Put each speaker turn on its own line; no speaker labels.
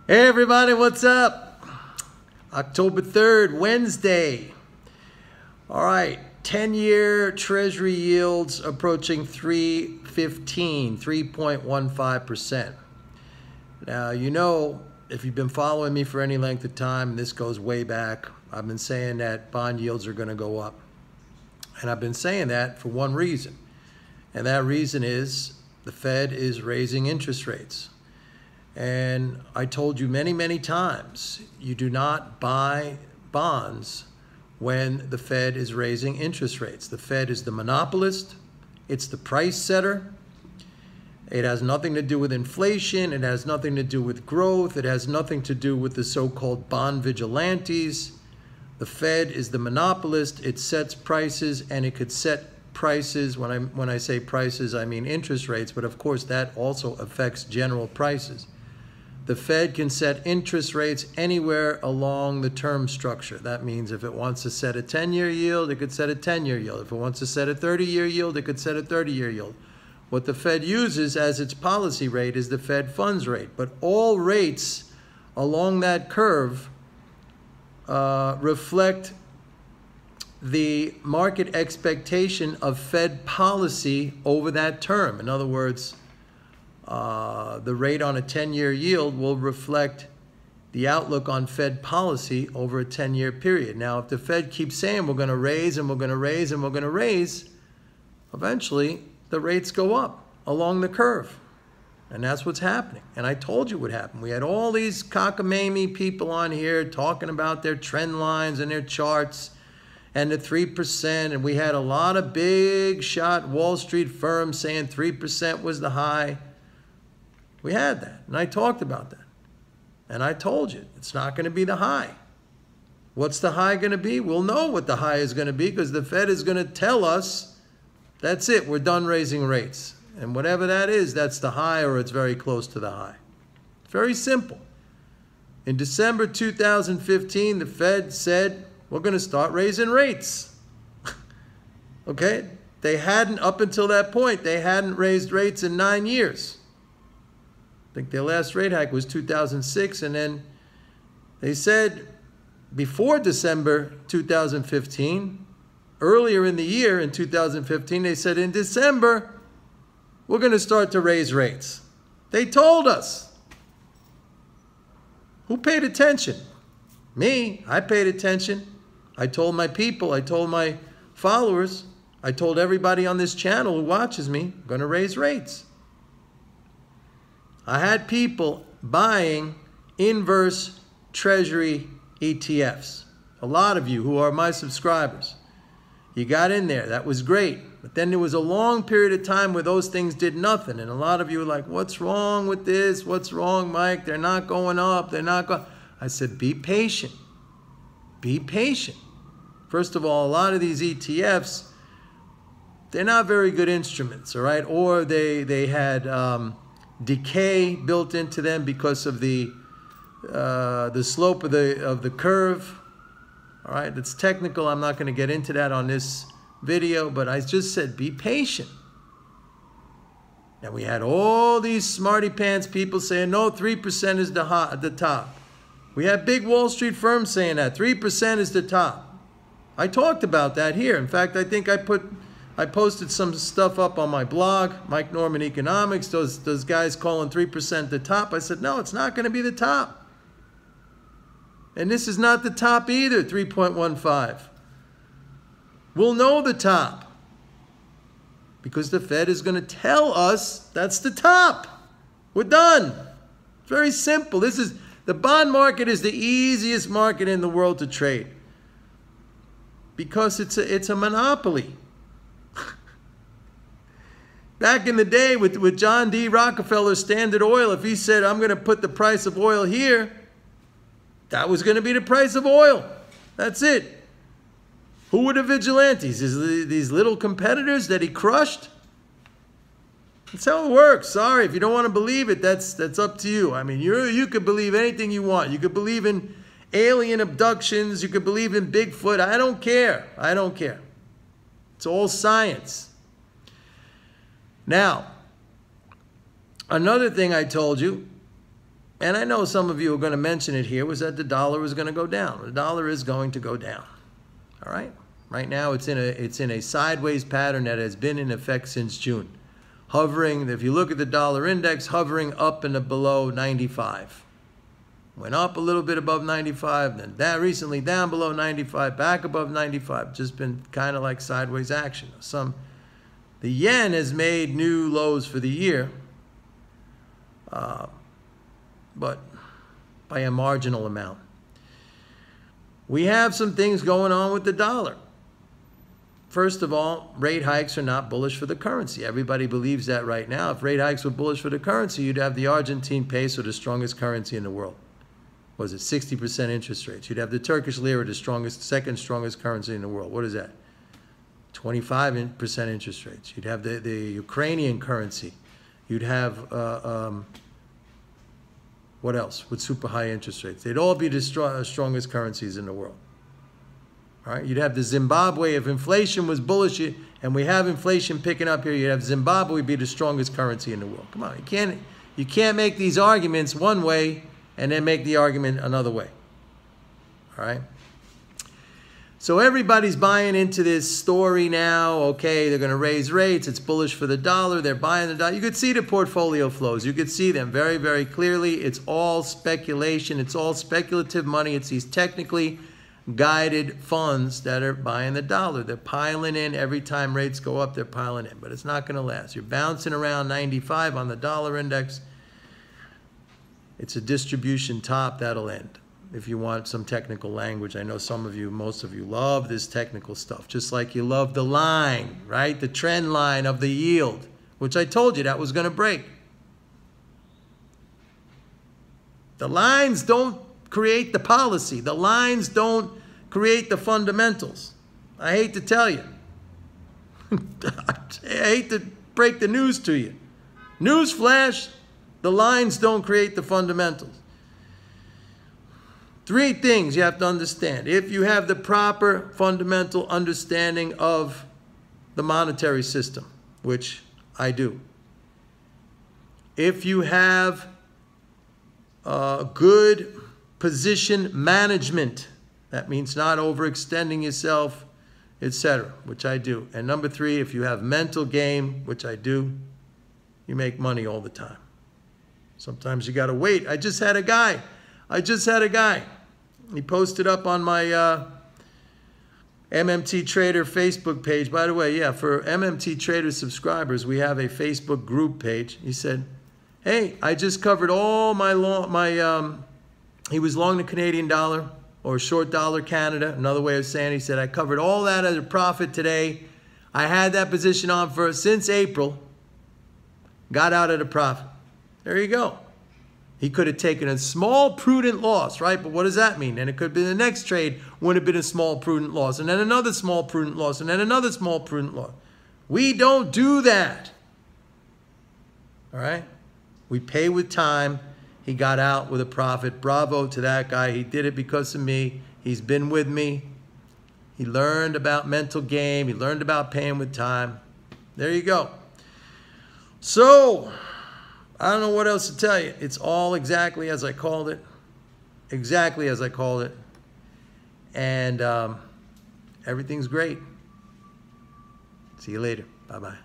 Hey everybody, what's up? October 3rd, Wednesday. All right, 10-year Treasury yields approaching 3.15%. Now, you know, if you've been following me for any length of time, and this goes way back, I've been saying that bond yields are going to go up. And I've been saying that for one reason. And that reason is the Fed is raising interest rates. And I told you many, many times, you do not buy bonds when the Fed is raising interest rates. The Fed is the monopolist. It's the price setter. It has nothing to do with inflation. It has nothing to do with growth. It has nothing to do with the so-called bond vigilantes. The Fed is the monopolist. It sets prices, and it could set prices. When I say prices, I mean interest rates, but of course that also affects general prices. The Fed can set interest rates anywhere along the term structure. That means if it wants to set a 10-year yield, it could set a 10-year yield. If it wants to set a 30-year yield, it could set a 30-year yield. What the Fed uses as its policy rate is the Fed funds rate. But all rates along that curve reflect the market expectation of Fed policy over that term. In other words, the rate on a 10-year yield will reflect the outlook on Fed policy over a 10-year period. Now, if the Fed keeps saying we're going to raise and we're going to raise and we're going to raise, eventually the rates go up along the curve. And that's what's happening. And I told you what happened. We had all these cockamamie people on here talking about their trend lines and their charts and the 3%. And we had a lot of big shot Wall Street firms saying 3% was the high. We had that, and I talked about that. And I told you, it's not going to be the high. What's the high going to be? We'll know what the high is going to be because the Fed is going to tell us, that's it, we're done raising rates. And whatever that is, that's the high or it's very close to the high. It's very simple. In December 2015, the Fed said, we're going to start raising rates. Okay? They hadn't, up until that point, they hadn't raised rates in 9 years. I think their last rate hike was 2006, and then they said before December 2015, earlier in the year in 2015, they said in December, we're going to start to raise rates. They told us. Who paid attention? Me. I paid attention. I told my people, I told my followers, I told everybody on this channel who watches me, I'm going to raise rates. I had people buying inverse Treasury ETFs. A lot of you who are my subscribers. You got in there. That was great. But then there was a long period of time where those things did nothing. And a lot of you were like, what's wrong with this? What's wrong, Mike? They're not going up. They're not going. I said, be patient. Be patient. First of all, a lot of these ETFs, they're not very good instruments, all right? Or they had decay built into them because of the slope of the curve. All right, it's technical. I'm not going to get into that on this video, but I just said be patient. And we had all these smarty pants people saying no, 3% is the top. We had big Wall Street firms saying that 3% is the top. I talked about that here. In fact, I think I posted some stuff up on my blog, Mike Norman Economics, those guys calling 3% the top. I said, no, it's not going to be the top. And this is not the top either, 3.15. We'll know the top because the Fed is going to tell us that's the top. We're done. It's very simple. The bond market is the easiest market in the world to trade because it's a monopoly. Back in the day with John D. Rockefeller's Standard Oil, if he said, I'm going to put the price of oil here, that was going to be the price of oil. That's it. Who were the vigilantes? These little competitors that he crushed? That's how it works. Sorry, if you don't want to believe it, that's up to you. I mean, you could believe anything you want. You could believe in alien abductions. You could believe in Bigfoot. I don't care. I don't care. It's all science. Now, another thing I told you, and I know some of you are going to mention it here, was that the dollar was going to go down. The dollar is going to go down. All right? Right now it's in a sideways pattern that has been in effect since June. Hovering, if you look at the dollar index, hovering up and below 95. Went up a little bit above 95, then that recently down below 95, back above 95. Just been kind of like sideways action. The yen has made new lows for the year, but by a marginal amount. We have some things going on with the dollar. First of all, rate hikes are not bullish for the currency. Everybody believes that right now. If rate hikes were bullish for the currency, you'd have the Argentine peso, the strongest currency in the world. Was it 60% interest rates? You'd have the Turkish lira, the second strongest currency in the world. What is that? 25% interest rates. You'd have the Ukrainian currency. You'd have, what else with super high interest rates? They'd all be the strongest currencies in the world. All right? You'd have the Zimbabwe. If inflation was bullish, and we have inflation picking up here, you'd have Zimbabwe be the strongest currency in the world. Come on, you can't make these arguments one way and then make the argument another way. All right? So everybody's buying into this story now. Okay, they're going to raise rates. It's bullish for the dollar. They're buying the dollar. You could see the portfolio flows. You could see them very, very clearly. It's all speculation. It's all speculative money. It's these technically guided funds that are buying the dollar. They're piling in every time rates go up. They're piling in, but it's not going to last. You're bouncing around 95 on the dollar index. It's a distribution top. That'll end. If you want some technical language, I know some of you, most of you love this technical stuff, just like you love the line, right? The trend line of the yield, which I told you that was going to break. The lines don't create the policy. The lines don't create the fundamentals. I hate to tell you. I hate to break the news to you. Newsflash, the lines don't create the fundamentals. Three things you have to understand. If you have the proper fundamental understanding of the monetary system, which I do. If you have good position management, that means not overextending yourself, etc., which I do. And number three, if you have mental game, which I do, you make money all the time. Sometimes you got to wait. I just had a guy. He posted up on my MMT Trader Facebook page. By the way, yeah, for MMT Trader subscribers, we have a Facebook group page. He said, hey, I just covered all he was long the Canadian dollar or short dollar Canada. Another way of saying, he said, I covered all that at a profit today. I had that position on since April. Got out at a profit. There you go. He could have taken a small prudent loss, right? But what does that mean? And it could be the next trade would have been a small prudent loss, and then another small prudent loss, and then another small prudent loss. We don't do that. All right? We pay with time. He got out with a profit. Bravo to that guy. He did it because of me. He's been with me. He learned about mental game. He learned about paying with time. There you go. So, I don't know what else to tell you. It's all exactly as I called it. Exactly as I called it. And everything's great. See you later. Bye-bye.